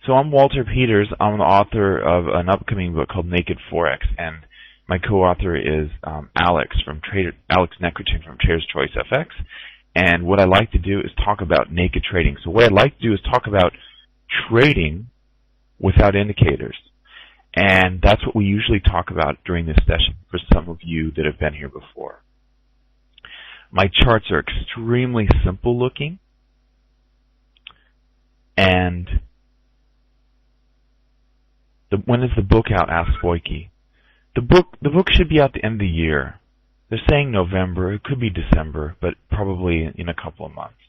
So I'm Walter Peters. I'm the author of an upcoming book called Naked Forex, and my co-author is Alex Necritin from Trader's Choice FX. And what I like to do is talk about naked trading. So what I'd like to do is talk about trading without indicators. And that's what we usually talk about during this session for some of you that have been here before. My charts are extremely simple looking. And when is the book out? Asks Boyke. The book should be out the end of the year. They're saying November. It could be December, but probably in a couple of months.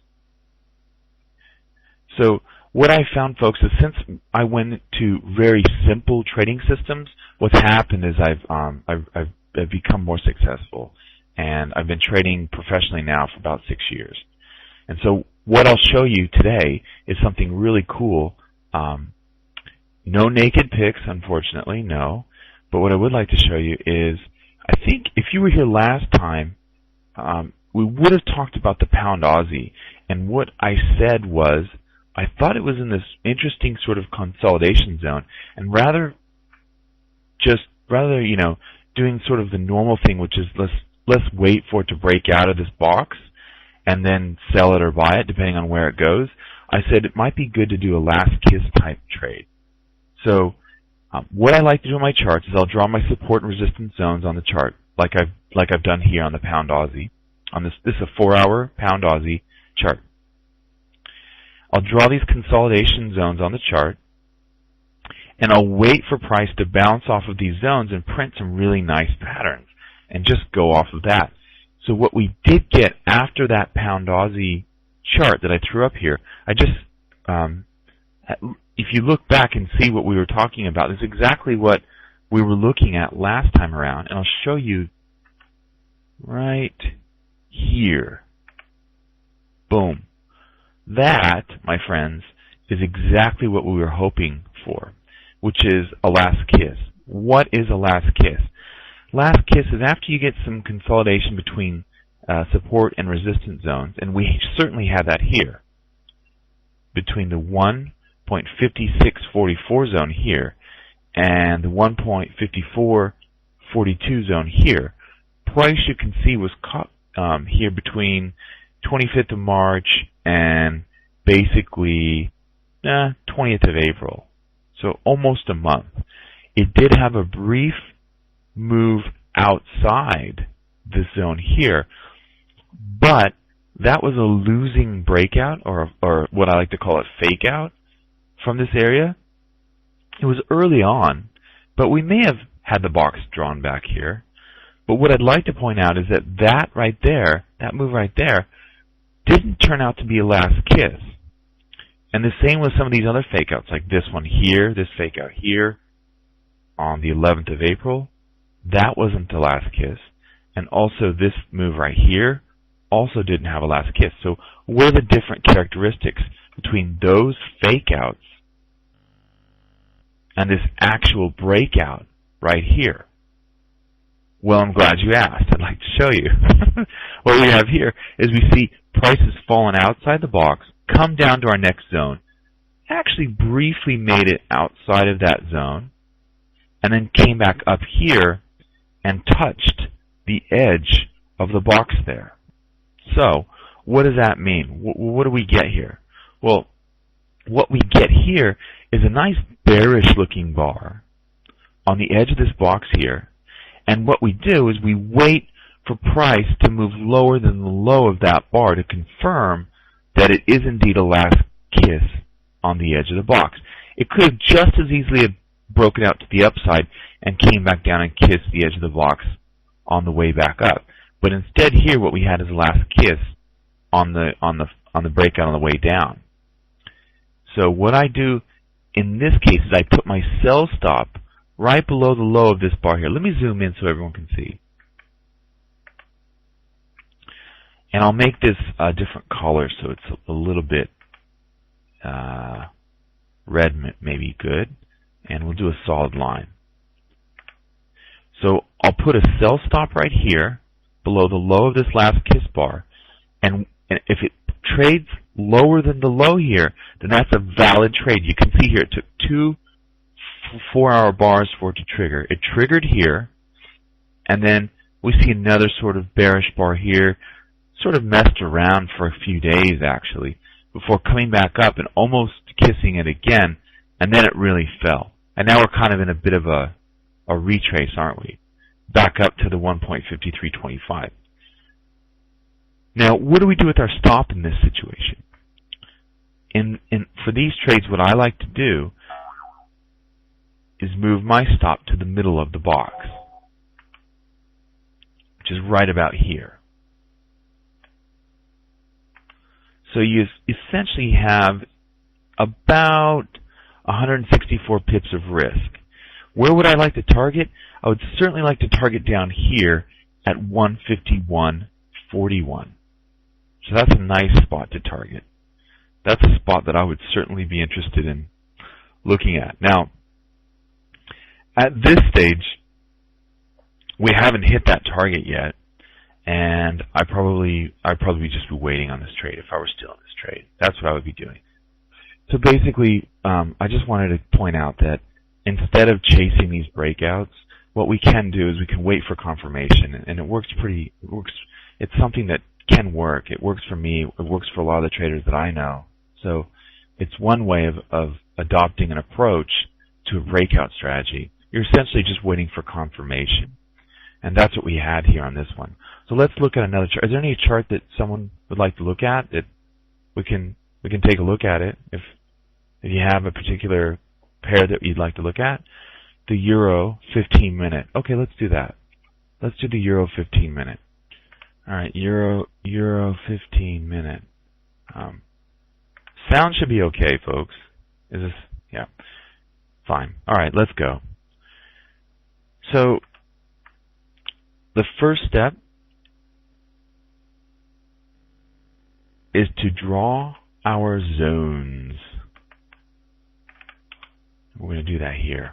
So what I found, folks, is since I went to very simple trading systems, what's happened is I've become more successful, and I've been trading professionally now for about 6 years. And so what I'll show you today is something really cool. No naked picks, unfortunately, no. But what I would like to show you is, I think if you were here last time, we would have talked about the pound Aussie. And what I said was, I thought it was in this interesting sort of consolidation zone. And rather, doing sort of the normal thing, which is let's wait for it to break out of this box and then sell it or buy it, depending on where it goes. I said it might be good to do a last kiss type trade. So what I like to do on my charts is I'll draw my support and resistance zones on the chart, like I've done here on the pound Aussie. On this is a 4-hour pound Aussie chart. I'll draw these consolidation zones on the chart, and I'll wait for price to bounce off of these zones and print some really nice patterns, and just go off of that. So what we did get after that pound Aussie chart that I threw up here, if you look back and see what we were talking about, it's exactly what we were looking at last time around. And I'll show you right here. Boom. That, my friends, is exactly what we were hoping for, which is a last kiss. What is a last kiss? Last kiss is after you get some consolidation between support and resistance zones, and we certainly have that here, between the 1.5644 zone here and the 1.5442 zone here. Price, you can see, was caught here between 25th of March and basically 20th of April. So almost a month. It did have a brief move outside this zone here, but that was a losing breakout, or what I like to call it fake out from this area. It was early on, but we may have had the box drawn back here. But what I'd like to point out is that right there, that move right there, didn't turn out to be a last kiss. And the same with some of these other fake outs, like this one here, this fake out here on the 11th of April. That wasn't the last kiss. And also this move right here also didn't have a last kiss. So what are the different characteristics between those fake outs and this actual breakout right here? Well, I'm glad you asked. I'd like to show you. What we have here is we see prices falling outside the box, come down to our next zone, actually briefly made it outside of that zone, and then came back up here and touched the edge of the box there. So, what does that mean? What do we get here? Well, what we get here is a nice bearish looking bar on the edge of this box here. And what we do is we wait for price to move lower than the low of that bar to confirm that it is indeed a last kiss on the edge of the box. It could have just as easily have broken out to the upside and came back down and kissed the edge of the box on the way back up. But instead here what we had is a last kiss on the breakout on the way down. So what I do in this case is I put my sell stop right below the low of this bar here. Let me zoom in so everyone can see. And I'll make this a different color so it's a little bit red, maybe good. And we'll do a solid line. So I'll put a sell stop right here below the low of this last kiss bar. And if it trades lower than the low here, then that's a valid trade. You can see here it took 2 4-hour bars for it to trigger. It triggered here, and then we see another sort of bearish bar here, sort of messed around for a few days actually, before coming back up and almost kissing it again, and then it really fell. And now we're kind of in a bit of a retrace, aren't we? Back up to the 1.5325. Now, what do we do with our stop in this situation? For these trades, what I like to do is move my stop to the middle of the box, which is right about here. So you essentially have about 164 pips of risk. Where would I like to target? I would certainly like to target down here at 151.41. So that's a nice spot to target. That's a spot that I would certainly be interested in looking at. Now, at this stage, we haven't hit that target yet, and I'd probably just be waiting on this trade if I were still in this trade. That's what I would be doing. So basically, I just wanted to point out that instead of chasing these breakouts, what we can do is we can wait for confirmation, and it works. It's something that can work. It works for me. It works for a lot of the traders that I know. So it's one way of adopting an approach to a breakout strategy. You're essentially just waiting for confirmation. And that's what we had here on this one. So let's look at another chart. Is there any chart that someone would like to look at that we can take a look at it if you have a particular pair that you'd like to look at? The Euro 15-minute. Okay, let's do that. Let's do the Euro 15-minute. All right, Euro 15-minute. Sound should be okay, folks. Is this? Yeah. Fine. All right, let's go. So the first step is to draw our zones. We're going to do that here.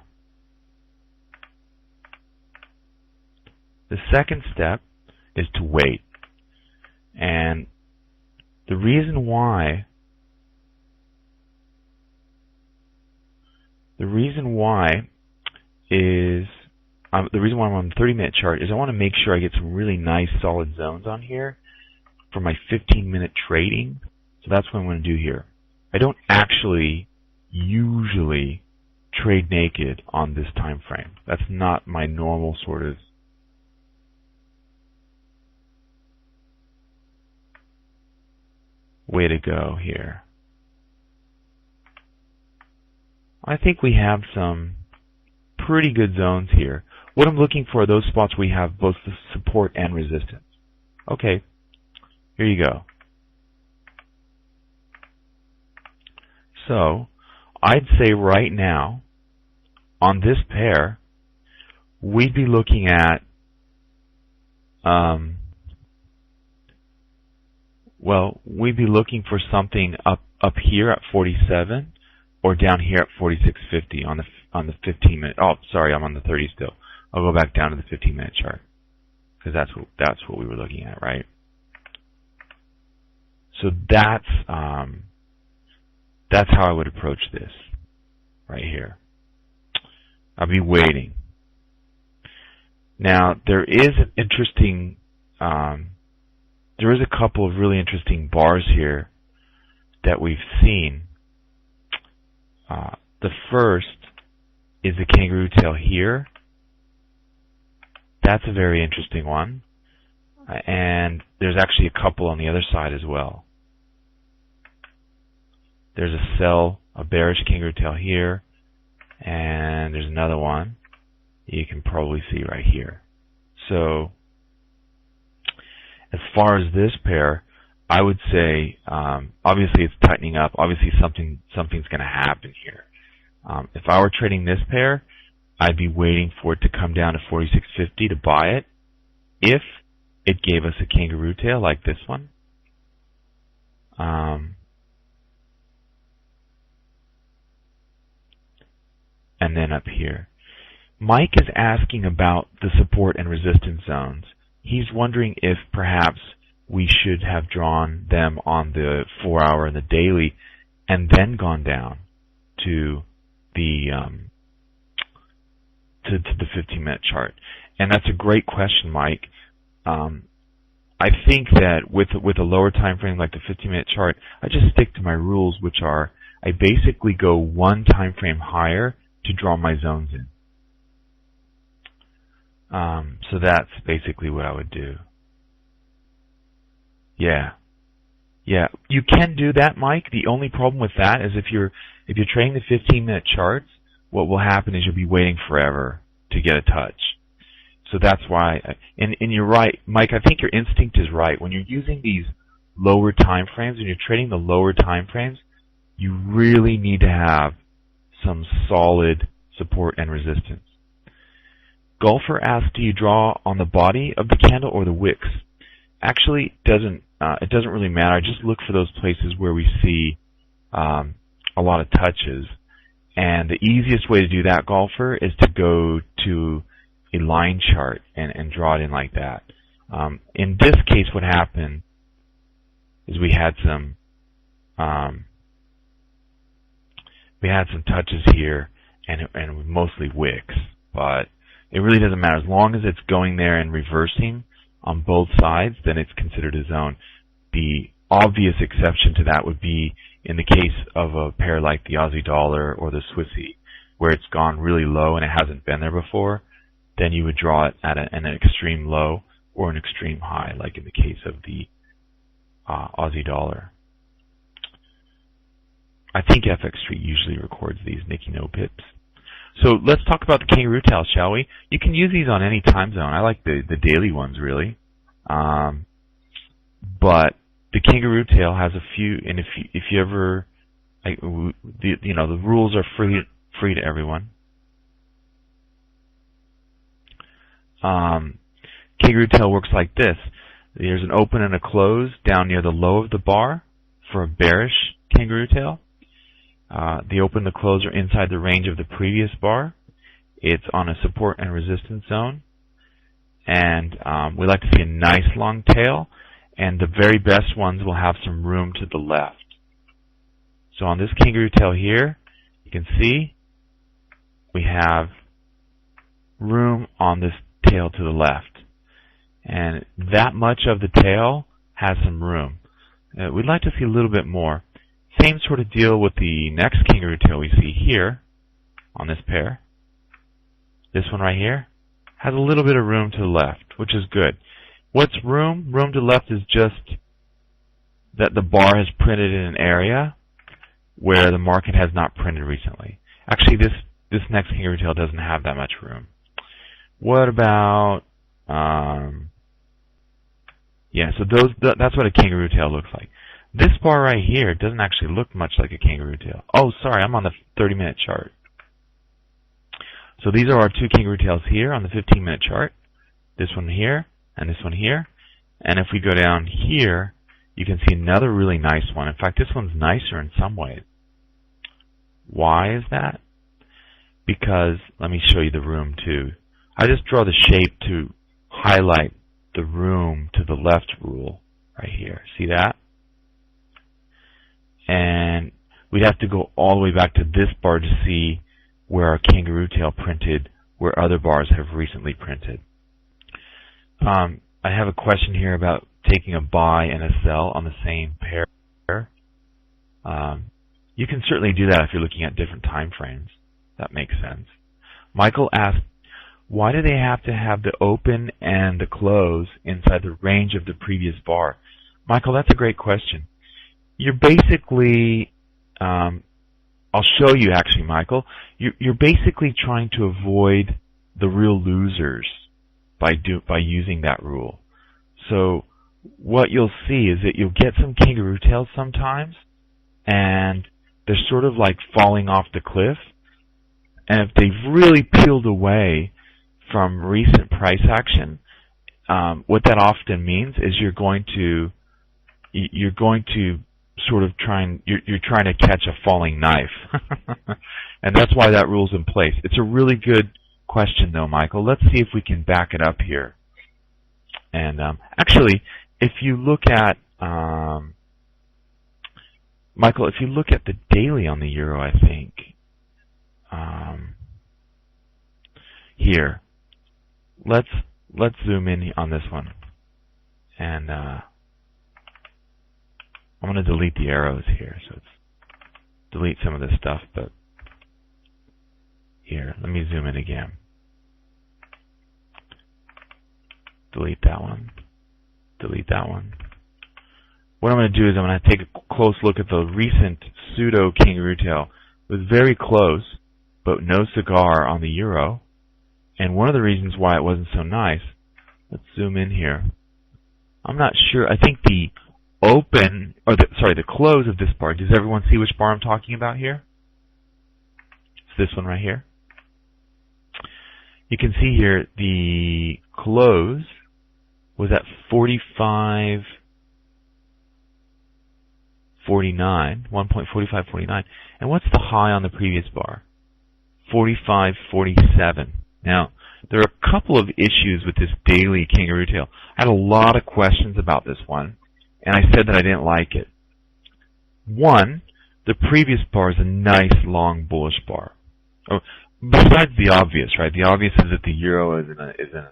The second step is to wait. And the reason why I'm on the 30-minute chart is I want to make sure I get some really nice solid zones on here for my 15-minute trading. So that's what I'm going to do here. I don't actually usually trade naked on this time frame. That's not my normal sort of way to go here. I think we have some pretty good zones here. What I'm looking for are those spots where we have both the support and resistance. Okay, here you go. So I'd say right now on this pair we'd be looking at we'd be looking for something up here at 47 or down here at 46.50 on the 15-minute. Oh, sorry, I'm on the 30 still. I'll go back down to the 15-minute chart because that's what we were looking at, right? So that's how I would approach this right here. I'll be waiting. Now there is an interesting. There is a couple of really interesting bars here that we've seen. The first is the Kangaroo Tail here. That's a very interesting one. And there's actually a couple on the other side as well. There's a sell, a bearish Kangaroo Tail here, and there's another one you can probably see right here. So as far as this pair, I would say obviously it's tightening up. Obviously something's going to happen here. If I were trading this pair, I'd be waiting for it to come down to 46.50 to buy it. If it gave us a Kangaroo Tail like this one, and then up here. Mike is asking about the support and resistance zones. He's wondering if perhaps we should have drawn them on the 4-hour and the daily, and then gone down to the 15-minute chart. And that's a great question, Mike. I think that with a lower time frame like the 15-minute chart, I just stick to my rules, which are I basically go one time frame higher to draw my zones in. So that's basically what I would do. Yeah, you can do that, Mike. The only problem with that is if you're trading the 15-minute charts, what will happen is you'll be waiting forever to get a touch. So that's why, and you're right, Mike. I think your instinct is right. When you're using these lower time frames, when you're trading the lower time frames, you really need to have some solid support and resistance. Golfer asks, do you draw on the body of the candle or the wicks? Actually, it doesn't really matter. I just look for those places where we see a lot of touches. And the easiest way to do that, golfer, is to go to a line chart and draw it in like that. In this case, what happened is we had some touches here, and mostly wicks. But it really doesn't matter. As long as it's going there and reversing on both sides, then it's considered a zone. The obvious exception to that would be in the case of a pair like the Aussie dollar or the Swissy, where it's gone really low and it hasn't been there before. Then you would draw it at an extreme low or an extreme high, like in the case of the Aussie dollar. I think FX Street usually records these, Nicky No Pips. So let's talk about the Kangaroo Tail, shall we? You can use these on any time zone. I like the daily ones, really. But the Kangaroo Tail has a few, and if you ever, the rules are free to everyone. Kangaroo Tail works like this. There's an open and a close down near the low of the bar for a bearish Kangaroo Tail. The open and the close are inside the range of the previous bar. It's on a support and resistance zone. And we like to see a nice long tail. And the very best ones will have some room to the left. So on this Kangaroo Tail here, you can see we have room on this tail to the left. And that much of the tail has some room. We'd like to see a little bit more. Same sort of deal with the next Kangaroo Tail we see here on this pair. This one right here has a little bit of room to the left, which is good. What's room? Room to the left is just that the bar has printed in an area where the market has not printed recently. Actually, this next Kangaroo Tail doesn't have that much room. What about, so that's what a Kangaroo Tail looks like. This bar right here doesn't actually look much like a Kangaroo Tail. Oh, sorry, I'm on the 30-minute chart. So these are our two Kangaroo Tails here on the 15-minute chart. This one here and this one here. And if we go down here, you can see another really nice one. In fact, this one's nicer in some ways. Why is that? Because, let me show you the room too. I just draw the shape to highlight the room to the left rule right here. See that? And we'd have to go all the way back to this bar to see where our Kangaroo Tail printed, where other bars have recently printed. I have a question here about taking a buy and a sell on the same pair. You can certainly do that if you're looking at different time frames. That makes sense. Michael asked, why do they have to have the open and the close inside the range of the previous bar? Michael, that's a great question. You're basically, I'll show you actually, Michael. You're basically trying to avoid the real losers by using that rule. So what you'll see is that you'll get some Kangaroo Tails sometimes, and they're sort of like falling off the cliff. And if they've really peeled away from recent price action, what that often means is you're going to sort of you're trying to catch a falling knife. And that's why that rule's in place. It's a really good question though, Michael. Let's see if we can back it up here. And actually, if you look at Michael, if you look at the daily on the euro, I think here, let's zoom in on this one, and I'm going to delete the arrows here, so it's delete some of this stuff. But here, let me zoom in again. Delete that one. Delete that one. What I'm going to do is I'm going to take a close look at the recent pseudo Kangaroo Tail. It was very close, but no cigar on the euro. And one of the reasons why it wasn't so nice, let's zoom in here. I'm not sure. I think the open, or the close of this bar. Does everyone see which bar I'm talking about here? It's this one right here. You can see here the close was at 45.49, 1.4549. And what's the high on the previous bar? 45.47. Now, there are a couple of issues with this daily Kangaroo Tail. I had a lot of questions about this one, and I said that I didn't like it. One, the previous bar is a nice long bullish bar. Oh, besides the obvious, right? The obvious is that the euro is in a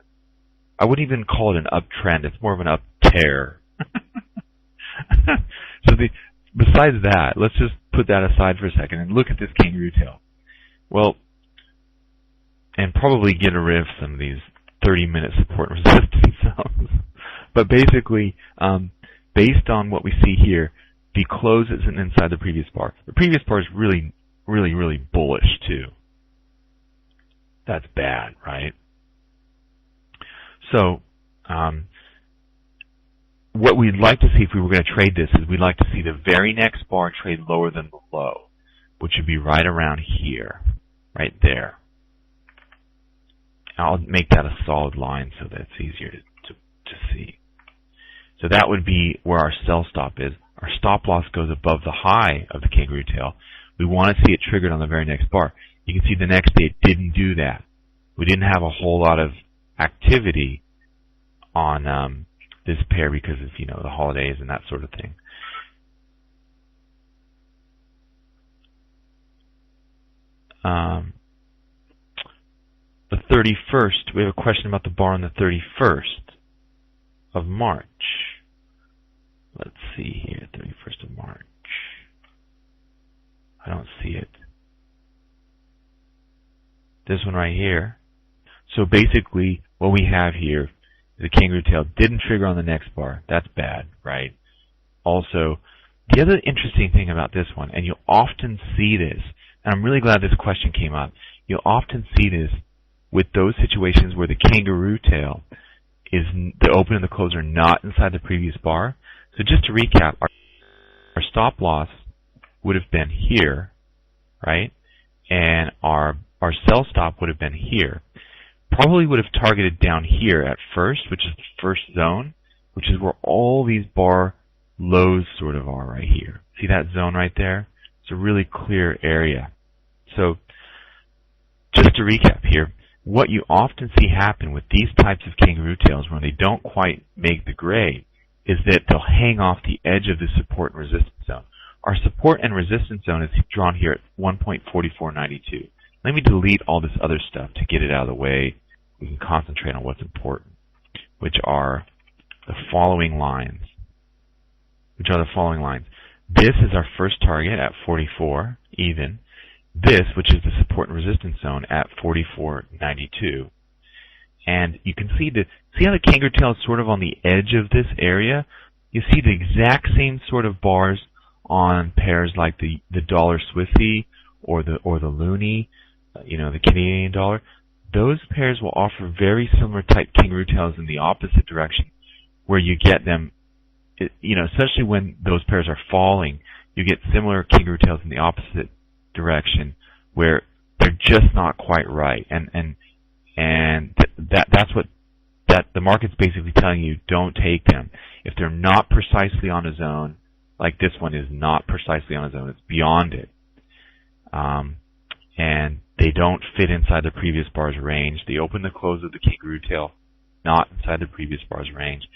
I wouldn't even call it an uptrend. It's more of an up tear. So besides that, let's just put that aside for a second and look at this Kangaroo Tail. Well, and probably get rid of some of these 30-minute support and resistance zones. But basically, based on what we see here, the close isn't inside the previous bar. The previous bar is really, really, really bullish too. That's bad, right? So, what we'd like to see if we were going to trade this is we'd like to see the very next bar trade lower than the low, which would be right around here, right there. I'll make that a solid line so that it's easier to see. So that would be where our sell stop is. Our stop loss goes above the high of the Kangaroo Tail. We want to see it triggered on the very next bar. You can see the next day it didn't do that. We didn't have a whole lot of activity on this pair because of the holidays and that sort of thing. The 31st, we have a question about the bar on the 31st of March. Let's see here, 31st of March. I don't see it. This one right here. So basically, what we have here, the Kangaroo Tail didn't trigger on the next bar. That's bad, right? Also, the other interesting thing about this one, and you'll often see this, and I'm really glad this question came up, you'll often see this with those situations where the Kangaroo Tail is, the open and the close are not inside the previous bar. So just to recap, our stop loss would have been here, right? And our sell stop would have been here. Probably would have targeted down here at first, which is the first zone, which is where all these bar lows sort of are right here. See that zone right there? It's a really clear area. So just to recap here, what you often see happen with these types of Kangaroo Tails when they don't quite make the grade is that they'll hang off the edge of the support and resistance zone. Our support and resistance zone is drawn here at 1.4492. Let me delete all this other stuff to get it out of the way. We can concentrate on what's important, which are the following lines. This is our first target at 44, even. This, which is the support and resistance zone at 44.92. And you can see how the Kangaroo Tail is sort of on the edge of this area. You see the exact same sort of bars on pairs like the dollar Swissy or the loonie, the Canadian dollar. Those pairs will offer very similar type Kangaroo Tails in the opposite direction, where you get them, especially when those pairs are falling, you get similar Kangaroo Tails in the opposite direction where they're just not quite right, and that's what the market's basically telling you. Don't take them if they're not precisely on a zone. Like this one is not precisely on a zone; it's beyond it, and they don't fit inside the previous bar's range. They open the close of the Kangaroo Tail not inside the previous bar's range.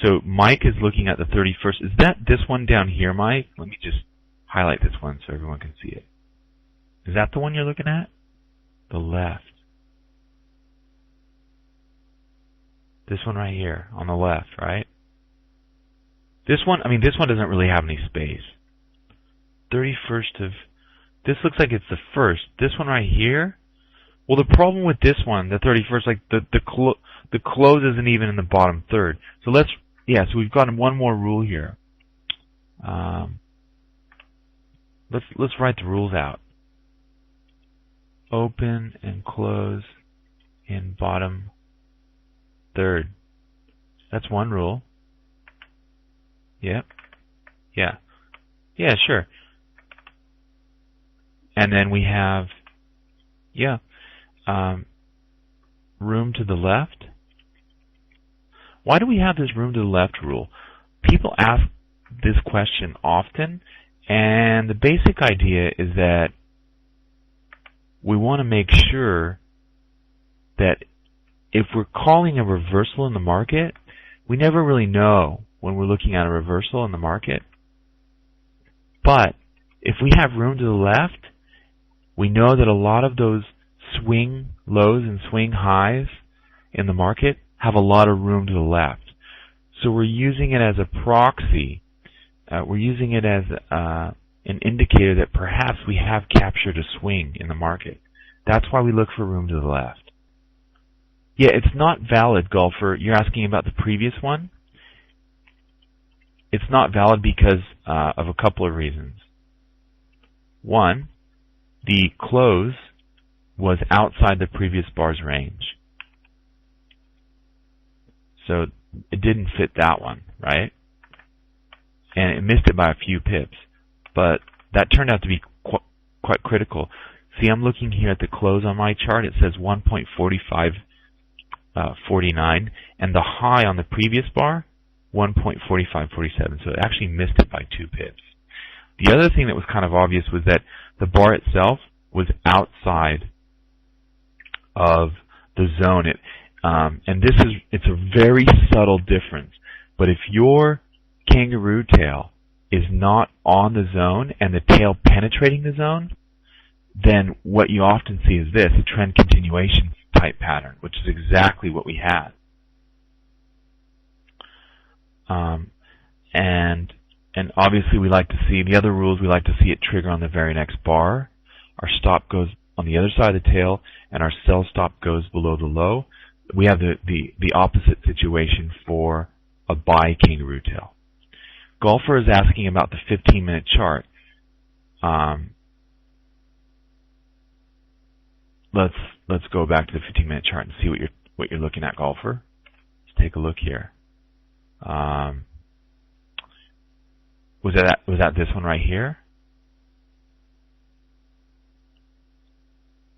So Mike is looking at the 31st. Is that this one down here, Mike? Let me just highlight this one so everyone can see it. Is that the one you're looking at? The left. This one right here on the left, right? This one doesn't really have any space. 31st of, this looks like it's the first. This one right here, well, the problem with this one, the 31st, like the close isn't even in the bottom third. So so we've got one more rule here. Let's write the rules out. Open and close in bottom third. That's one rule. Yep. Yeah. Yeah, sure. And then we have, room to the left. Why do we have this room to the left rule? People ask this question often, and the basic idea is that we want to make sure that if we're calling a reversal in the market, we never really know when we're looking at a reversal in the market. But if we have room to the left, we know that a lot of those swing lows and swing highs in the market have a lot of room to the left. So we're using it as a proxy. We're using it as an indicator that perhaps we have captured a swing in the market. That's why we look for room to the left. Yeah, it's not valid, golfer. You're asking about the previous one? It's not valid because of a couple of reasons. One, the close was outside the previous bar's range. So it didn't fit that one, right? And it missed it by a few pips. But that turned out to be quite critical. See, I'm looking here at the close on my chart. It says 1.4549, and the high on the previous bar, 1.4547. So it actually missed it by 2 pips. The other thing that was kind of obvious was that the bar itself was outside of the zone. And it's a very subtle difference. But if your kangaroo tail is not on the zone and the tail penetrating the zone, then what you often see is this, a trend continuation type pattern, which is exactly what we had. And obviously we like to see, the other rules, we like to see it trigger on the very next bar. Our stop goes on the other side of the tail, and our sell stop goes below the low. We have the opposite situation for a buy kangaroo tail. Golfer is asking about the 15-minute chart. Let's go back to the 15-minute chart and see what you're looking at, golfer. Let's take a look here. Was that this one right here?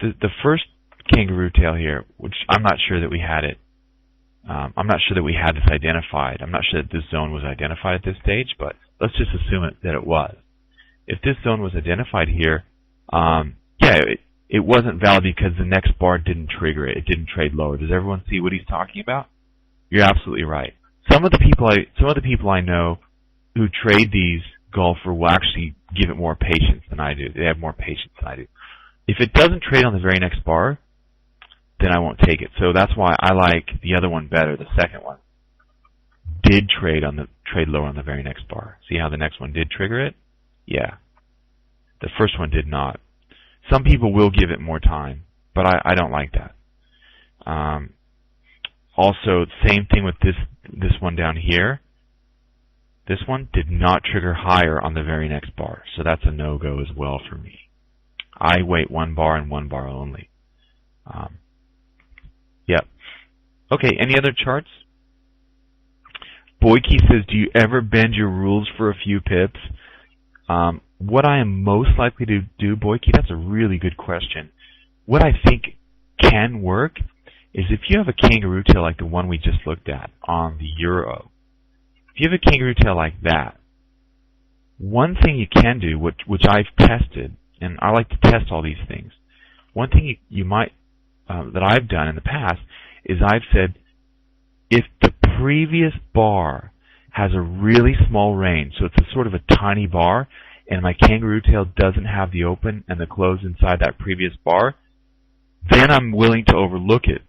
The first kangaroo tail here, which I'm not sure that we had it. I'm not sure that we had this identified. I'm not sure that this zone was identified at this stage, but let's just assume that it was. If this zone was identified here, it wasn't valid because the next bar didn't trigger it. It didn't trade lower. Does everyone see what he's talking about? You're absolutely right. Some of the people I know who trade these, golfer, will actually give it more patience than I do. They have more patience than I do. If it doesn't trade on the very next bar, then I won't take it. So that's why I like the other one better. The second one did trade lower on the very next bar. See how the next one did trigger it? Yeah. The first one did not. Some people will give it more time, but I don't like that. Also, same thing with this one down here. This one did not trigger higher on the very next bar, so that's a no-go as well for me. I wait 1 bar and 1 bar only. Yep. Okay, any other charts? Boyke says, do you ever bend your rules for a few pips? What I am most likely to do, Boyke, that's a really good question. What I think can work is if you have a kangaroo tail like the one we just looked at on the euro. If you have a kangaroo tail like that, one thing you can do, which I've tested, and I like to test all these things, one thing you might that I've done in the past is I've said, if the previous bar has a really small range, so it's a sort of a tiny bar, and my Kangaroo Tail doesn't have the open and the close inside that previous bar, then I'm willing to overlook it.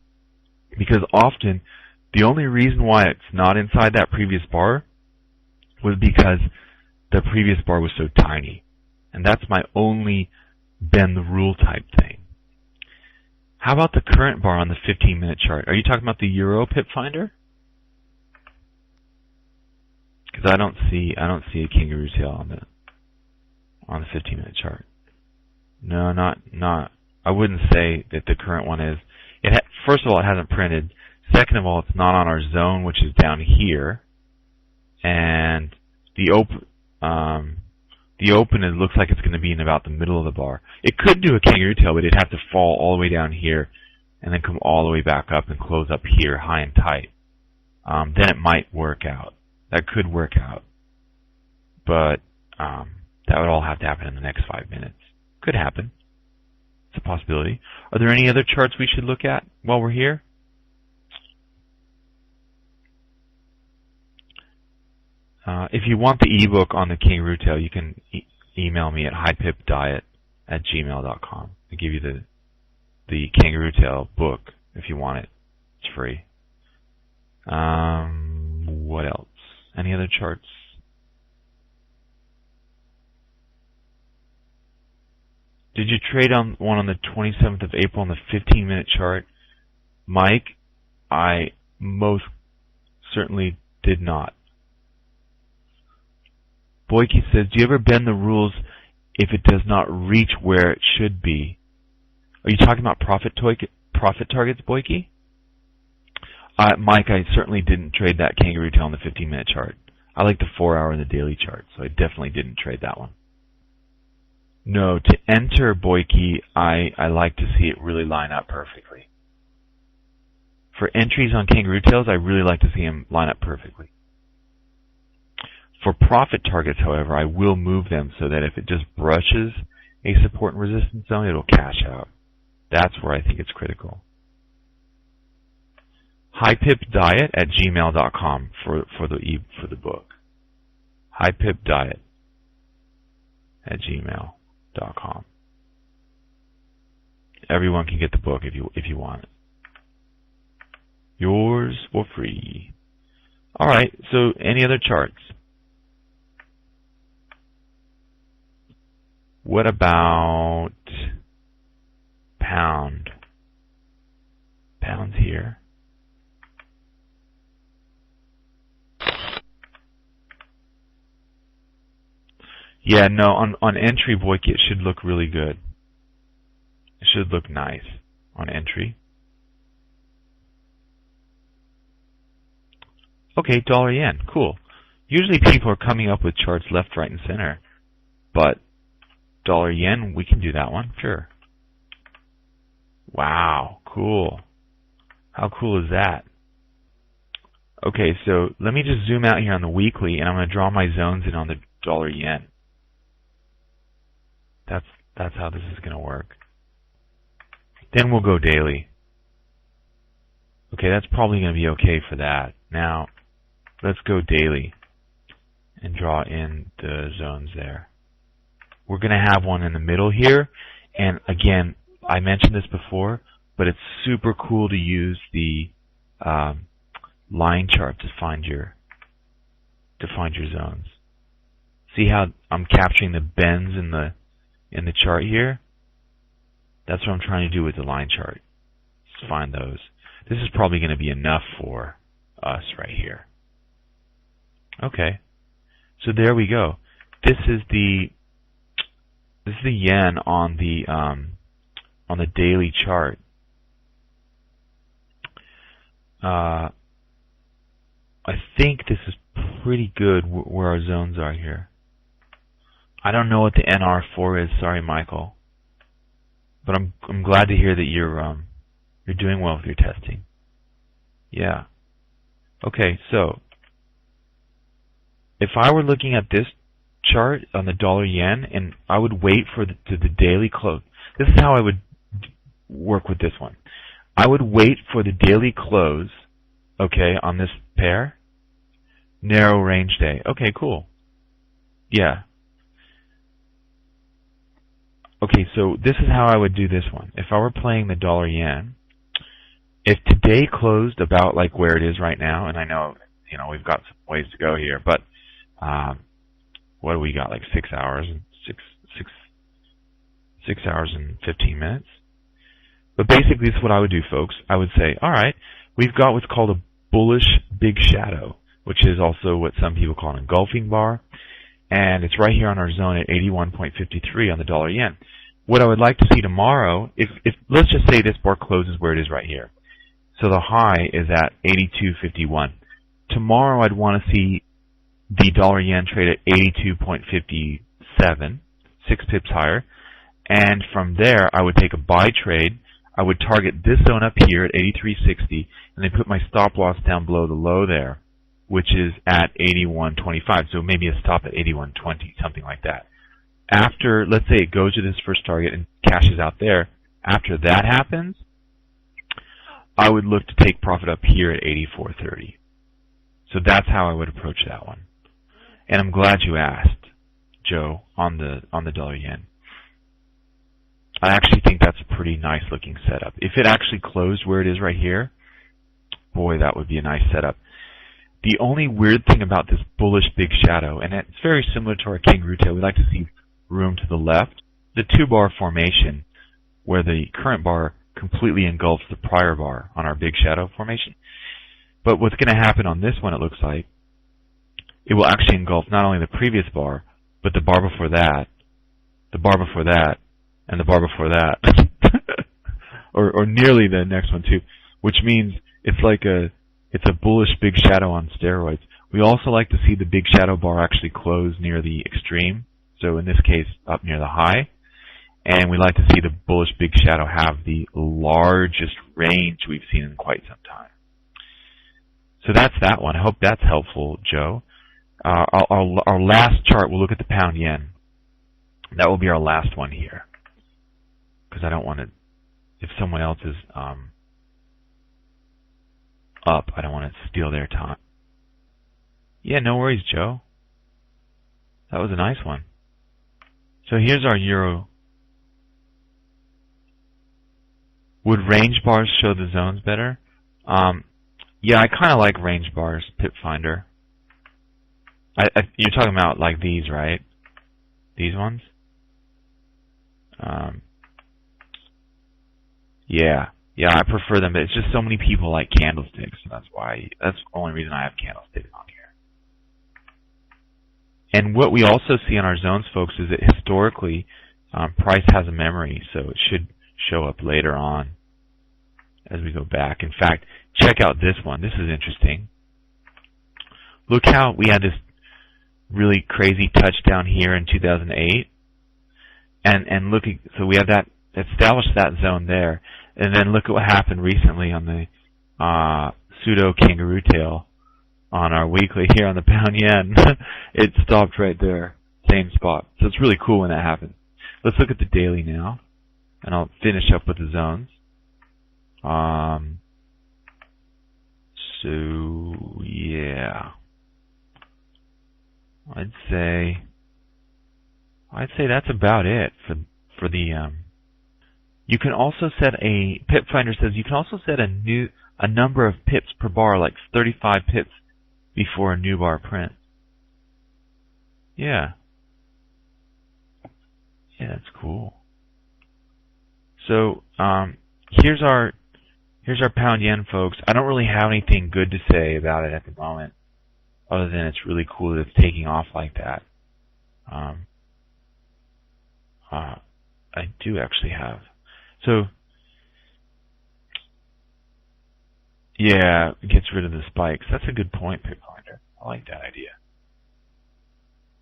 Because often, the only reason why it's not inside that previous bar was because the previous bar was so tiny. And that's my only bend the rule type thing. How about the current bar on the 15-minute chart? Are you talking about the Euro pip finder? Because I don't see a Kangaroo Tail on the 15-minute chart. No, not. I wouldn't say that the current one is. First of all, it hasn't printed. Second of all, it's not on our zone, which is down here. And the open, it looks like it's going to be in about the middle of the bar. It could do a Kangaroo Tail, but it'd have to fall all the way down here and then come all the way back up and close up here, high and tight. Then it might work out. That could work out. But that would all have to happen in the next 5 minutes. Could happen. It's a possibility. Are there any other charts we should look at while we're here? If you want the ebook on the Kangaroo Tail, you can email me at highpipdiet@gmail.com. I'll give you the Kangaroo Tail book if you want it. It's free. What else? Any other charts? Did you trade on one on the 27th of April on the 15-minute chart? Mike, I most certainly did not. Boyke says, do you ever bend the rules if it does not reach where it should be? Are you talking about profit targets, Boyke? Mike, I certainly didn't trade that Kangaroo Tail on the 15-minute chart. I like the 4-hour and the daily chart, so I definitely didn't trade that one. No, to enter Boyke, I like to see it really line up perfectly. For entries on Kangaroo Tails, I really like to see them line up perfectly. For profit targets, however, I will move them so that if it just brushes a support and resistance zone, it'll cash out. That's where I think it's critical. highpipdiet@gmail.com for the book. highpipdiet@gmail.com. Everyone can get the book if you want it. Yours for free. All right. So, any other charts? What about pound? Pound's here. Yeah, no, on entry, Boyke, it should look really good. It should look nice on entry. Okay, dollar yen, cool. Usually people are coming up with charts left, right, and center, but dollar yen, we can do that one, sure. Wow, cool. How cool is that? Okay, so let me just zoom out here on the weekly, and I'm going to draw my zones in on the dollar yen. That's how this is going to work. Then we'll go daily. Okay, that's probably going to be okay for that. Now, let's go daily and draw in the zones there. We're going to have one in the middle here, and again, I mentioned this before, but it's super cool to use the line chart to find your zones. See how I'm capturing the bends in the chart here? That's what I'm trying to do with the line chart. Just find those. This is probably going to be enough for us right here. Okay. So there we go. This is the yen on the daily chart. I think this is pretty good where our zones are here. I don't know what the NR4 is. Sorry, Michael. But I'm glad to hear that you're doing well with your testing. Yeah. Okay, so if I were looking at this chart on the dollar yen, and I would wait for the daily close. This is how I would work with this one. I would wait for the daily close Okay, on this pair. Narrow range day. Okay, cool. Yeah. Okay, so this is how I would do this one. If I were playing the dollar yen, if today closed about like where it is right now, and I know, we've got some ways to go here, but what do we got? Like 6 hours and 6 hours and 15 minutes. But basically, this is what I would do, folks. I would say, all right, we've got what's called a bullish big shadow, which is also what some people call an engulfing bar. And it's right here on our zone at 81.53 on the dollar yen. What I would like to see tomorrow, if let's just say this bar closes where it is right here. So the high is at 82.51. Tomorrow I'd want to see the dollar yen trade at 82.57, 6 pips higher. And from there, I would take a buy trade. I would target this zone up here at 83.60, and then put my stop loss down below the low there, which is at 81.25. So maybe a stop at 81.20, something like that. After, let's say it goes to this first target and cashes out there, after that happens, I would look to take profit up here at 84.30. So that's how I would approach that one. And I'm glad you asked, Joe, on the dollar yen. I actually think that's a pretty nice looking setup. If it actually closed where it is right here, boy, that would be a nice setup. The only weird thing about this bullish big shadow, and it's very similar to our Kangaroo Tail, we like to see room to the left. The 2-bar formation, where the current bar completely engulfs the prior bar on our big shadow formation. But what's going to happen on this one, it looks like, it will actually engulf not only the previous bar, but the bar before that, the bar before that, and the bar before that. or nearly the next one too. Which means it's a bullish big shadow on steroids. We also like to see the big shadow bar actually close near the extreme. So in this case, up near the high. And we like to see the bullish big shadow have the largest range we've seen in quite some time. So that's that one. I hope that's helpful, Joe. Our last chart, we'll look at the pound yen. That will be our last one here. Because I don't want to, if someone else is up, I don't want to steal their time. Yeah, no worries, Joe. That was a nice one. So here's our euro. Would range bars show the zones better? Yeah, I kind of like range bars, Pip Finder. You're talking about like these, right? These ones? Yeah, I prefer them, but it's just so many people like candlesticks, so that's the only reason I have candlesticks on here. And what we also see on our zones, folks, is that historically, price has a memory, so it should show up later on as we go back. In fact, check out this one. This is interesting. Look how we had this really crazy touchdown here in 2008. And look, so we have that, established that zone there. And then look at what happened recently on the pseudo Kangaroo Tail on our weekly here on the pound yen. It stopped right there, same spot. So it's really cool when that happens. Let's look at the daily now, and I'll finish up with the zones. So yeah, I'd say that's about it for the. You can also set Pip Finder says you can also set a number of pips per bar, like 35 pips before a new bar print. Yeah, that's cool. So here's our pound yen, folks. I don't really have anything good to say about it at the moment, other than it's really cool that it's taking off like that. I do actually have. So, yeah, it gets rid of the spikes. That's a good point, Pitfinder. I like that idea.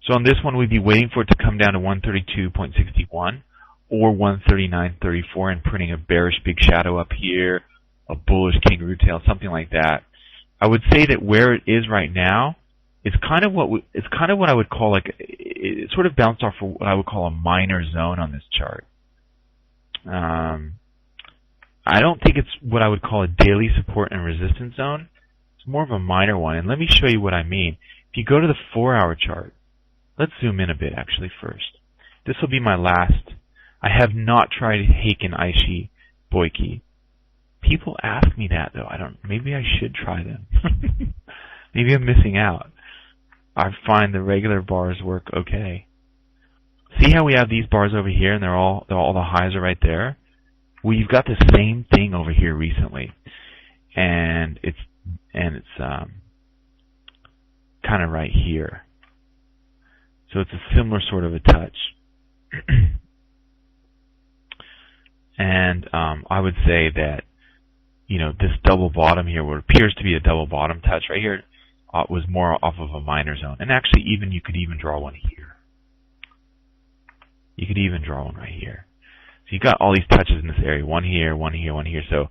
So on this one, we'd be waiting for it to come down to 132.61 or 139.34 and printing a bearish big shadow up here, a bullish Kangaroo Tail, something like that. I would say that where it is right now is kind of what I would call it sort of bounced off of what I would call a minor zone on this chart. I don't think it's what I would call a daily support and resistance zone, It's more of a minor one, and let me show you what I mean. If you go to the 4-hour chart, let's zoom in a bit actually first. This will be my last. I have not tried Heikin Aishi Boiki. People ask me that though. Maybe I should try them. Maybe I'm missing out. I find the regular bars work okay. See how we have these bars over here and all the highs are right there? Well, you've got the same thing over here recently. And it's kind of right here. So it's a similar sort of a touch. And I would say that, this double bottom here, what appears to be a double bottom touch right here, was more off of a minor zone. And actually, you could even draw one here. You could even draw one right here. So you got all these touches in this area, one here, one here, one here. So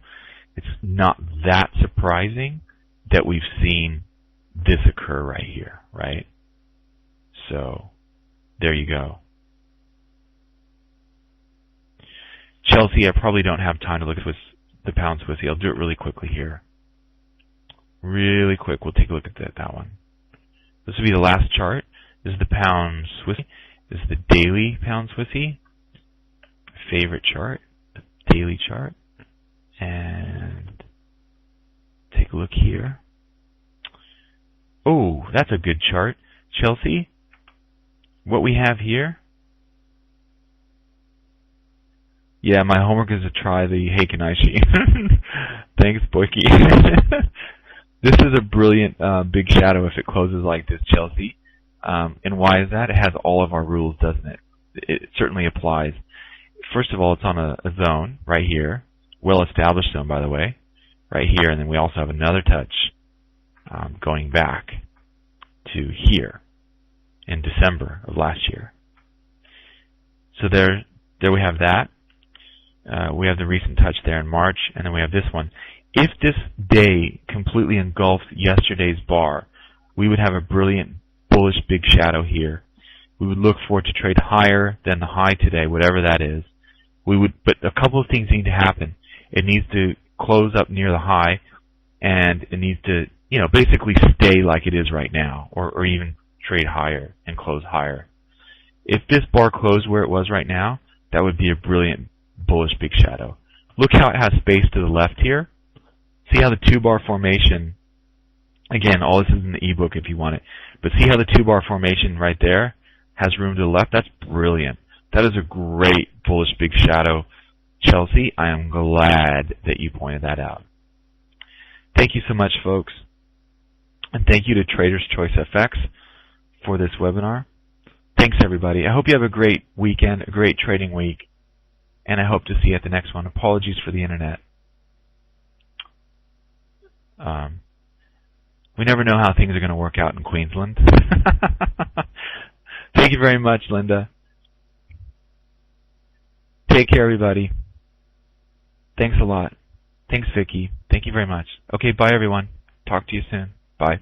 it's not that surprising that we've seen this occur right here, right? So there you go. Chelsea, I probably don't have time to look at the pound Swissy. I'll do it really quickly here. Really quick, we'll take a look at that one. This will be the last chart. This is the pound Swissy. This is the daily pound Swissy. Favorite chart, the daily chart. And take a look here. Oh, that's a good chart. Chelsea, what we have here. Yeah, my homework is to try the Heikin Aishi. Thanks, Boiki. This is a brilliant big shadow if it closes like this, Chelsea. And why is that? It has all of our rules, doesn't it? It certainly applies. First of all, it's on a zone right here. Well-established zone, by the way. Right here. And then we also have another touch going back to here in December of last year. So there we have that. We have the recent touch there in March, and then we have this one. If this day completely engulfed yesterday's bar, we would have a brilliant bullish big shadow here. We would look for it to trade higher than the high today, whatever that is. But a couple of things need to happen. It needs to close up near the high, and it needs to, basically stay like it is right now, or even trade higher and close higher. If this bar closed where it was right now, that would be a brilliant bullish big shadow. Look how it has space to the left here. See how the 2-bar formation, again, all this is in the ebook if you want it, but see how the 2-bar formation right there has room to the left? That's brilliant. That is a great bullish big shadow. Chelsea, I am glad that you pointed that out. Thank you so much, folks. And thank you to Trader's Choice FX for this webinar. Thanks, everybody. I hope you have a great weekend, a great trading week, and I hope to see you at the next one. Apologies for the internet. We never know how things are going to work out in Queensland. Thank you very much, Linda. Take care, everybody. Thanks a lot. Thanks, Vicky. Thank you very much. Okay, bye, everyone. Talk to you soon. Bye.